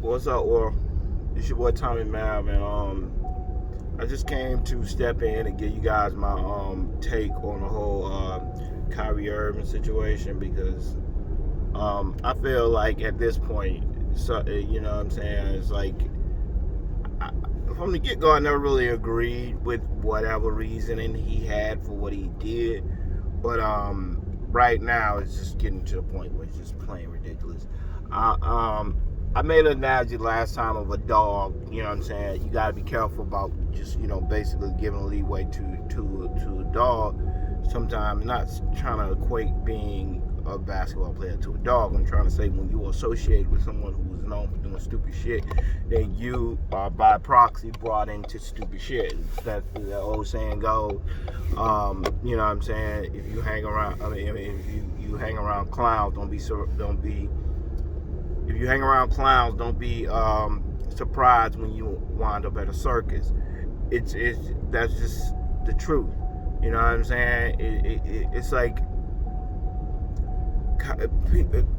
What's up, world? It's your boy Tommy Mav, and I just came to step in and give you guys my take on the whole Kyrie Irving situation because I feel like at this point, so you know what I'm saying, it's like from the get go, I never really agreed with whatever reasoning he had for what he did, but right now it's just getting to the point where it's just plain ridiculous. I made an analogy last time of a dog. You know what I'm saying? You gotta be careful about just, basically giving leeway to a dog. Sometimes not trying to equate being a basketball player to a dog. I'm trying to say when you associate with someone who is known for doing stupid shit, then you are by proxy brought into stupid shit. That the old saying goes. You know what I'm saying? If you hang around, if you hang around clowns, if you hang around clowns, don't be surprised when you wind up at a circus. That's just the truth. You know what I'm saying? It's like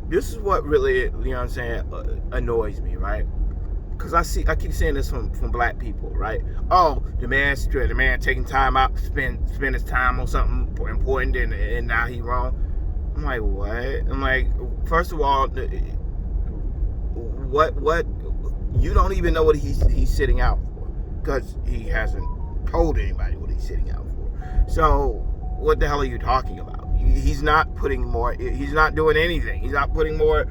this is what really, you know what I'm saying, annoys me, right? Because I keep saying this from black people, right? Oh, the man taking time out to spend his time on something important, and now he wrong. I'm like, what? I'm like, first of all, what you don't even know what he's sitting out for because he hasn't told anybody what he's sitting out for. So what the hell are you talking about? He's not putting more. He's not doing anything. He's not putting more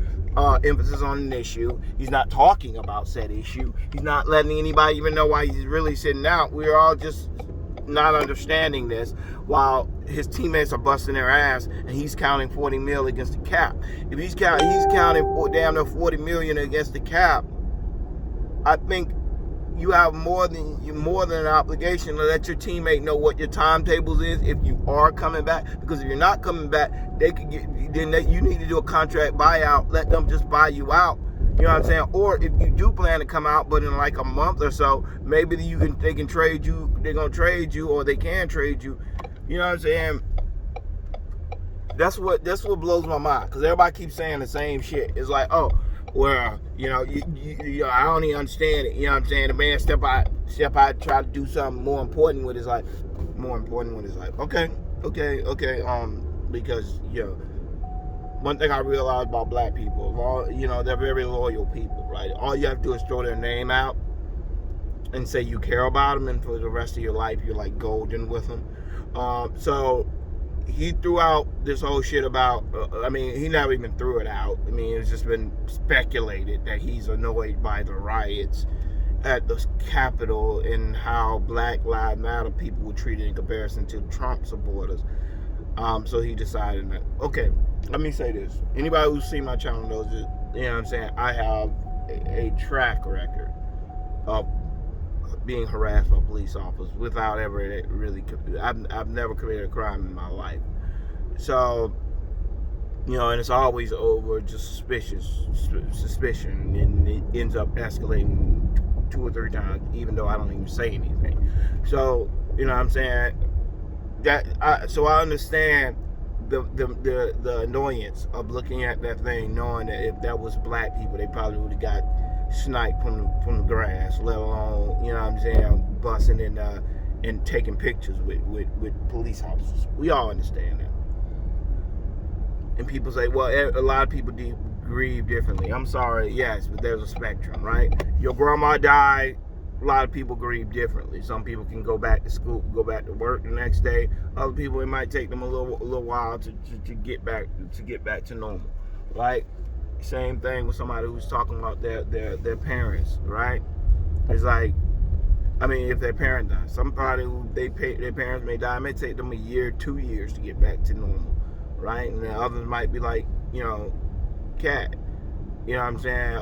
emphasis on an issue. He's not talking about said issue. He's not letting anybody even know why he's really sitting out. We're all just not understanding this while his teammates are busting their ass and he's counting 40 mil against the cap. If he's counting damn near 40 million against the cap, I think you have more than an obligation to let your teammate know what your timetables is if you are coming back. Because if you're not coming back, you need to do a contract buyout. Let them just buy you out. You know what I'm saying? Or if you do plan to come out, but in like a month or so, maybe they can trade you. They're gonna trade you, or they can trade you. You know what I'm saying? That's what blows my mind, because everybody keeps saying the same shit. It's like, oh, well, I don't even understand it. You know what I'm saying? The man step out, try to do something more important with his life. Okay. Because one thing I realized about black people, they're very loyal people, right? All you have to do is throw their name out and say you care about them, and for the rest of your life, you're like golden with them. So he threw out this whole shit about, he never even threw it out. It's just been speculated that he's annoyed by the riots at the Capitol and how Black Lives Matter people were treated in comparison to Trump supporters. So he decided that, okay, let me say this. Anybody who's seen my channel knows that, you know what I'm saying, I have a track record of being harassed by police officers without ever really, I've never committed a crime in my life. So, and it's always over just suspicion, and it ends up escalating 2 or 3 times, even though I don't even say anything. So, you know what I'm saying? So I understand the annoyance of looking at that thing, knowing that if that was black people, they probably would have got sniped from the grass, let alone, you know what I'm saying, busting and taking pictures with police officers. We all understand that. And people say, well, a lot of people grieve differently. I'm sorry, yes, but there's a spectrum, right? Your grandma died. A lot of people grieve differently. Some people can go back to school, go back to work the next day. Other people, it might take them a little while to get back to normal, right? Same thing with somebody who's talking about their parents, right? It's like, if their parent dies, somebody who their parents may die, it may take them a year, 2 years to get back to normal, right? And then others might be like, Cat, you know what I'm saying,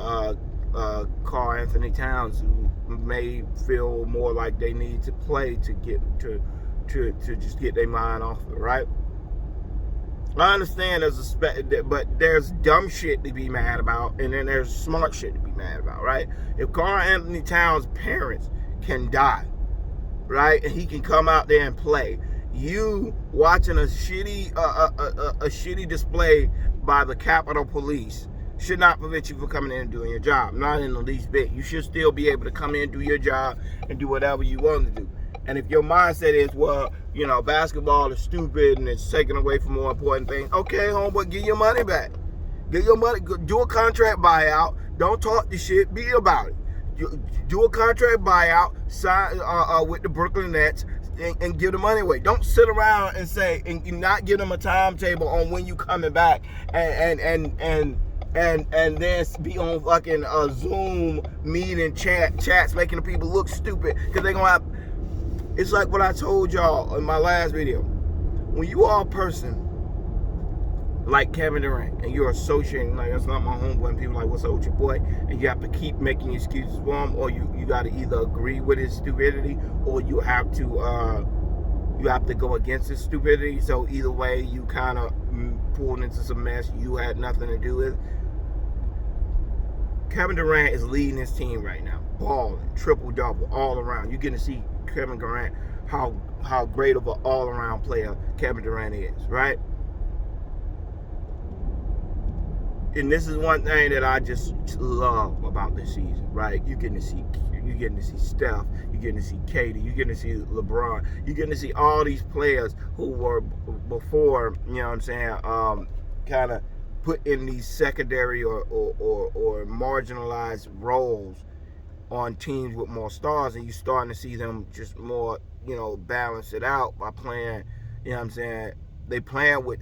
Carl Anthony Towns, who may feel more like they need to play to get to just get their mind off it, right? I understand but there's dumb shit to be mad about, and then there's smart shit to be mad about, right? If Carl Anthony Towns' parents can die, right, and he can come out there and play, you watching a shitty display by the Capitol Police should not prevent you from coming in and doing your job. Not in the least bit. You should still be able to come in, do your job, and do whatever you want to do. And if your mindset is, well, you know, basketball is stupid and it's taken away from more important things, okay, homeboy, get your money back. Get your money, do a contract buyout. Don't talk the shit, be about it. Do a contract buyout, sign with the Brooklyn Nets, and give the money away. Don't sit around and say, and not give them a timetable on when you coming back, and then be on fucking Zoom meeting chats making the people look stupid because they're gonna have. It's like what I told y'all in my last video. When you are a person like Kevin Durant and you're associating, like, that's not my homeboy, and people are like, what's up with your boy? And you have to keep making excuses for him, or you got to either agree with his stupidity, or you have to go against his stupidity. So either way, you kind of pulled into some mess you had nothing to do with. Kevin Durant is leading his team right now, balling, triple-double, all around. You're getting to see Kevin Durant, how great of an all-around player Kevin Durant is, right? And this is one thing that I just love about this season, right? You're getting to see Steph, you're getting to see Katie, you're getting to see LeBron, you're getting to see all these players who were before, you know what I'm saying, kind of put in these secondary or marginalized roles on teams with more stars, and you're starting to see them just more, you know, balance it out by playing, you know what I'm saying, they playing with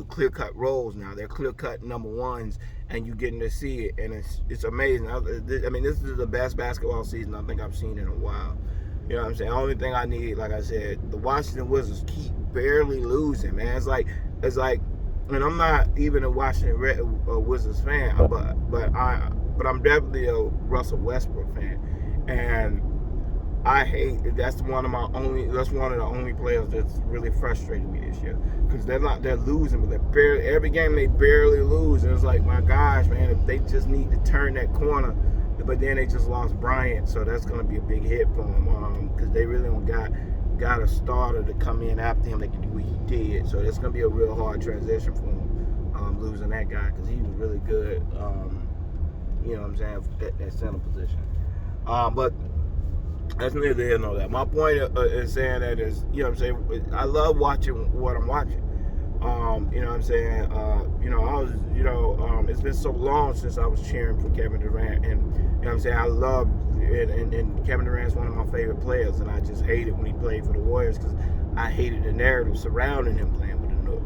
clear-cut roles now. They're clear-cut number ones, and you're getting to see it, and it's amazing. I mean, this is the best basketball season I think I've seen in a while. You know what I'm saying? The only thing I need, like I said, the Washington Wizards keep barely losing, man. It's like, and I'm not even a Washington Wizards fan, but I'm definitely a Russell Westbrook fan, and I hate that's one of the only players that's really frustrated me this year, because they're losing, but they're barely, every game they barely lose, and it's like, my gosh, man, if they just need to turn that corner, but then they just lost Bryant, so that's gonna be a big hit for them, because they really don't got a starter to come in after him that can do what he did, so that's gonna be a real hard transition for him, losing that guy, because he was really good, you know what I'm saying, that center position, but that's neither here nor there. My point is saying that is, you know what I'm saying, I love watching what I'm watching. You know what I'm saying? You know, I was, you know, it's been so long since I was cheering for Kevin Durant, and you know what I'm saying, I love it, and Kevin Durant's one of my favorite players, and I just hated when he played for the Warriors, because I hated the narrative surrounding him playing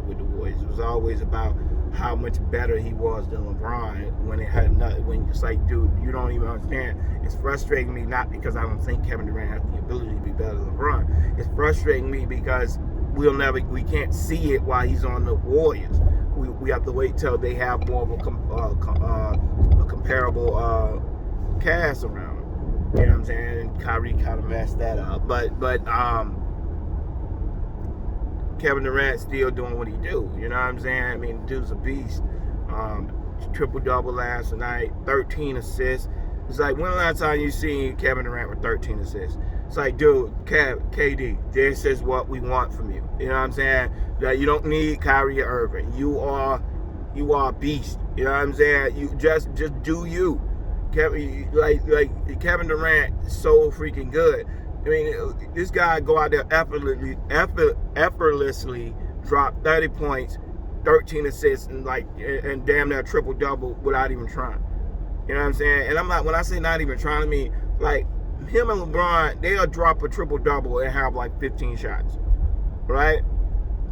with the Warriors. It was always about how much better he was than LeBron, when it had nothing. When it's like, dude, you don't even understand. It's frustrating me, not because I don't think Kevin Durant has the ability to be better than LeBron. It's frustrating me because we can't see it while he's on the Warriors. We have to wait till they have more of a comparable cast around him. You know what I'm saying? And Kyrie kind of messed that up, but Kevin Durant still doing what he do. You know what I'm saying? I mean, dude's a beast. Triple-double last night, 13 assists. It's like, when the last time you seen Kevin Durant with 13 assists? It's like, dude, KD, this is what we want from you. You know what I'm saying? That you don't need Kyrie Irving. You are a beast. You know what I'm saying? You just do you. Kevin Durant is so freaking good. I mean, this guy go out there effortlessly drop 30 points, 13 assists, and damn near triple-double without even trying. You know what I'm saying? And I'm not, when I say not even trying, I mean, like, him and LeBron, they'll drop a triple-double and have like 15 shots, right?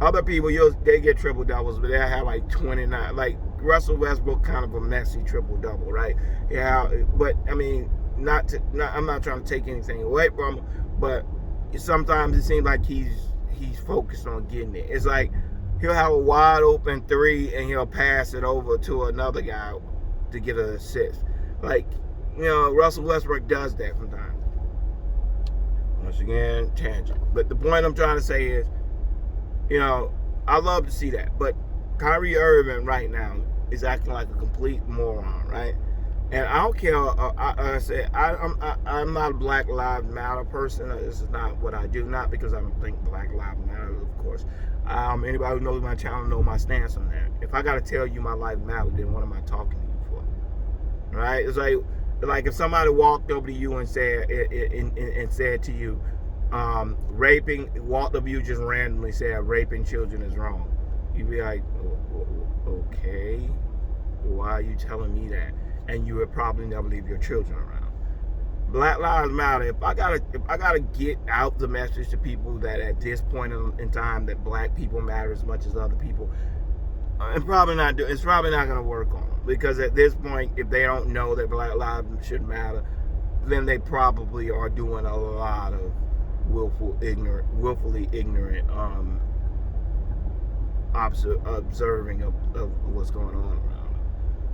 Other people, they get triple-doubles, but they'll have like 29. Like, Russell Westbrook, kind of a messy triple-double, right? Yeah, but, I mean, I'm not trying to take anything away from him, but sometimes it seems like he's focused on getting it. It's like he'll have a wide open three and he'll pass it over to another guy to get an assist. Like, you know, Russell Westbrook does that sometimes. Once again, tangent. But the point I'm trying to say is, you know, I love to see that. But Kyrie Irving right now is acting like a complete moron, right? And I don't care. I'm not a Black Lives Matter person. This is not what I do. Not because I don't think Black Lives Matter, of course. Anybody who knows my channel knows my stance on that. If I got to tell you my life matters, then what am I talking to you for? right? It's like if somebody walked over to you and said to you, walked up to you just randomly said raping children is wrong. You'd be like, okay, why are you telling me that? And you would probably never leave your children around. Black Lives Matter. If I gotta get out the message to people that at this point in time that black people matter as much as other people, it's probably not gonna work on them, because at this point, if they don't know that black lives should matter, then they probably are doing a lot of willfully ignorant observing of what's going on around them,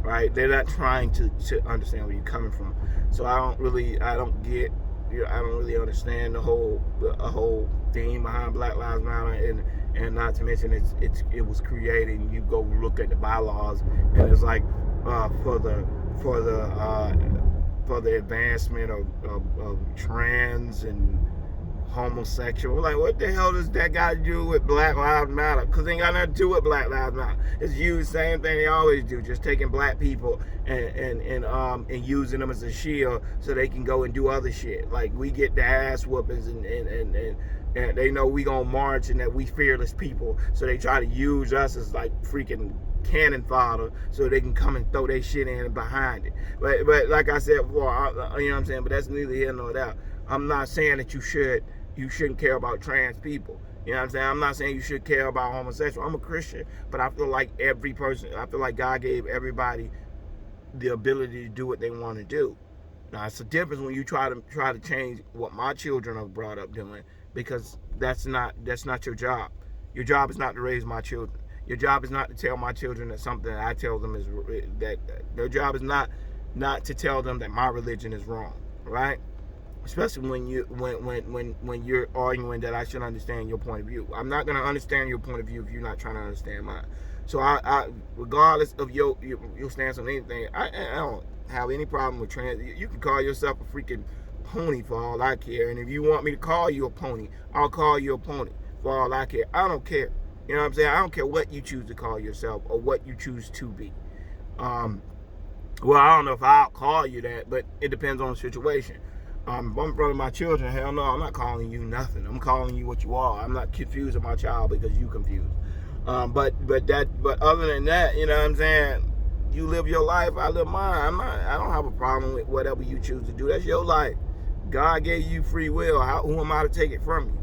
right? They're not trying to understand where you're coming from. So I don't really understand the whole theme behind Black Lives Matter, and not to mention it was creating. You go look at the bylaws, and it's like for the advancement of trans and homosexual. Like, what the hell does that got to do with Black Lives Matter? Because it ain't got nothing to do with Black Lives Matter. It's used the same thing they always do, just taking black people and using them as a shield so they can go and do other shit. Like, we get the ass whoopings and they know we gonna march and that we fearless people, so they try to use us as like freaking cannon fodder so they can come and throw their shit in behind it. But like I said before, you know what I'm saying? But that's neither here nor there. I'm not saying that you shouldn't care about trans people. You know what I'm saying? I'm not saying you should care about homosexual. I'm a Christian, but I feel like I feel like God gave everybody the ability to do what they want to do. Now, it's a difference when you try to change what my children are brought up doing, because that's not your job. Your job is not to raise my children. Your job is not to tell my children that something that I tell them is that. Their job is not to tell them that my religion is wrong, right? Especially when you're arguing that I should understand your point of view. I'm not gonna understand your point of view if you're not trying to understand mine. So I regardless of your stance on anything, I don't have any problem with trans. You can call yourself a freaking pony for all I care, and if you want me to call you a pony, I'll call you a pony for all I care. I don't care. You know what I'm saying? I don't care what you choose to call yourself or what you choose to be. Well, I don't know if I'll call you that, but it depends on the situation. If I'm in front of my children, hell no, I'm not calling you nothing. I'm calling you what you are. I'm not confusing my child because you confused. But other than that, you know what I'm saying? You live your life, I live mine. I don't have a problem with whatever you choose to do. That's your life. God gave you free will. Who am I to take it from you?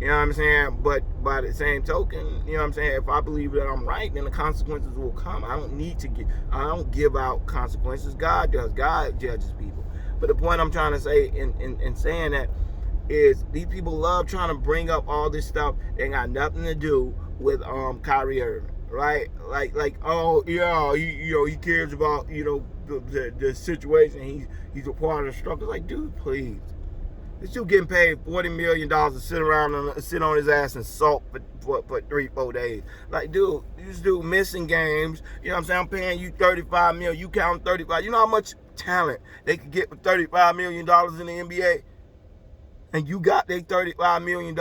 You know what I'm saying? But by the same token, you know what I'm saying, if I believe that I'm right, then the consequences will come. I don't give out consequences. God does. God judges people. But the point I'm trying to say in saying that is these people love trying to bring up all this stuff that got nothing to do with Kyrie Irving, right? Like oh yeah, he cares about the situation. He's a part of the struggle. Like, dude, please. This dude getting paid $40 million to sit around and sit on his ass and sulk for 3-4 days. Like, dude, this dude missing games. You know what I'm saying? I'm paying you $35 million. You count 35. You know how much talent they could get for $35 million in the NBA? And you got their $35 million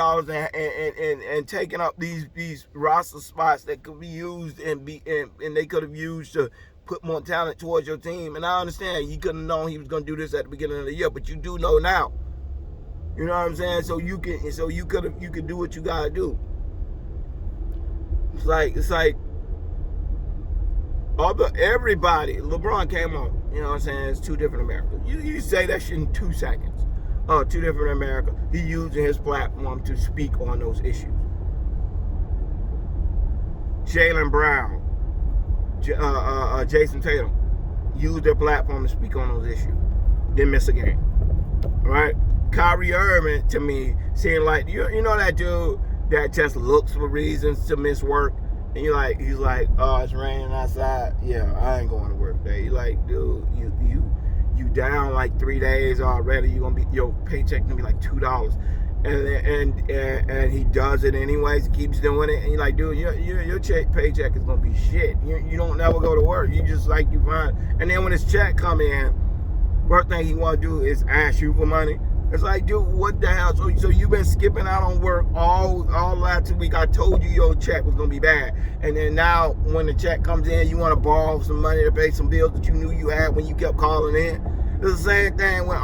and taking up these roster spots that could be used and they could have used to put more talent towards your team. And I understand you couldn't have known he was going to do this at the beginning of the year, but you do know now. You know what I'm saying? So you could do what you gotta do. It's like everybody. LeBron came on. You know what I'm saying? It's two different Americas. You say that shit in 2 seconds. Two different Americas. He using his platform to speak on those issues. Jaylen Brown, Jason Tatum used their platform to speak on those issues. Didn't miss a game. All right? Kyrie Irving, to me, seemed like, you know that dude that just looks for reasons to miss work? And he's like, oh, it's raining outside. Yeah, I ain't going to work today. You're like, dude, you down like 3 days already. Your paycheck gonna be like $2. And he does it anyways, keeps doing it. And you're like, dude, your paycheck is gonna be shit. You don't never go to work. You just you find. And then when his check come in, first thing he want to do is ask you for money. It's like, dude, what the hell? So you've been skipping out on work all last week. I told you your check was gonna be bad, and then now when the check comes in, you want to borrow some money to pay some bills that you knew you had when you kept calling in. It's the same thing with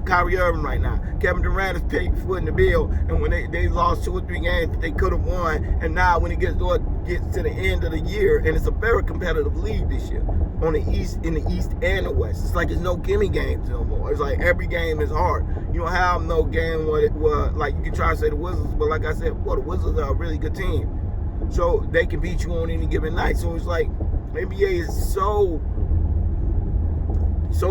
Kyrie Irving right now. Kevin Durant is footing the bill, and when they lost 2 or 3 games that they could have won, and now when it gets to the end of the year, and it's a very competitive league this year in the East and the West. It's like there's no gimme games no more. It's like every game is hard. You don't have no game where like you can try to say the Wizards, but like I said, the Wizards are a really good team, so they can beat you on any given night. So it's like NBA is so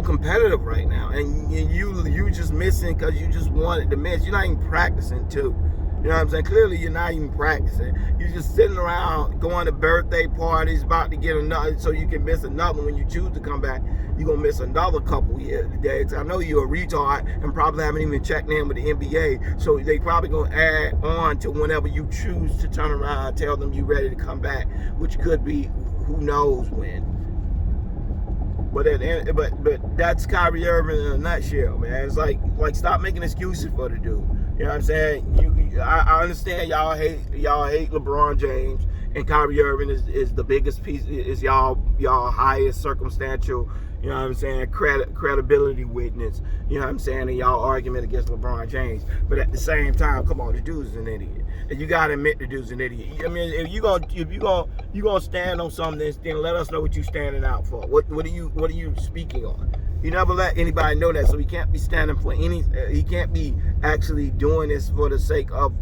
competitive right now, and you just missing because you just wanted to miss. You're not even practicing too. You know what I'm saying? Clearly you're not even practicing. You're just sitting around going to birthday parties, about to get another, so you can miss another. When you choose to come back, you're going to miss another couple days. I know you're a retard and probably haven't even checked in with the NBA, so they probably going to add on to whenever you choose to turn around and tell them you're ready to come back, which could be who knows when. But that's Kyrie Irving in a nutshell, man. It's like stop making excuses for the dude. You know what I'm saying? I understand y'all hate LeBron James, and Kyrie Irving is the biggest piece, is y'all highest circumstantial, you know what I'm saying, credibility witness, you know what I'm saying, in y'all argument against LeBron James. But at the same time, come on, the dude's an idiot. And you gotta admit the dude's an idiot. I mean, if you gonna stand on something, then let us know what you standing out for. What are you speaking on? You never let anybody know that, so he can't be standing for any. He can't be actually doing this for the sake of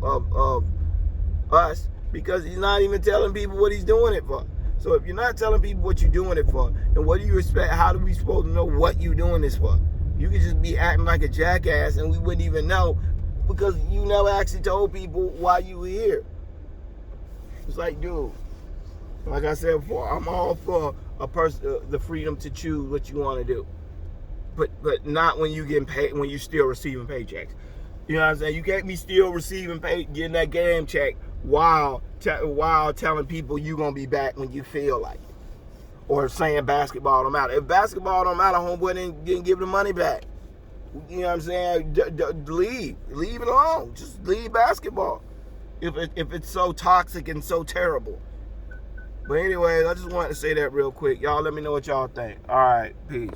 us, because he's not even telling people what he's doing it for. So if you're not telling people what you're doing it for, then what do you expect? How do we supposed to know what you're doing this for? You could just be acting like a jackass, and we wouldn't even know, because you never actually told people why you were here. It's like, dude, like I said before, I'm all for a person the freedom to choose what you want to do. But not when you getting paid, when you still receiving paychecks. You know what I'm saying? You can't be still receiving getting that game check while telling people you gonna be back when you feel like it, or saying basketball don't matter. If basketball don't matter, homeboy didn't give the money back. You know what I'm saying? Leave it alone. Just leave basketball if it's so toxic and so terrible. But anyway, I just wanted to say that real quick. Y'all let me know what y'all think. All right, peace.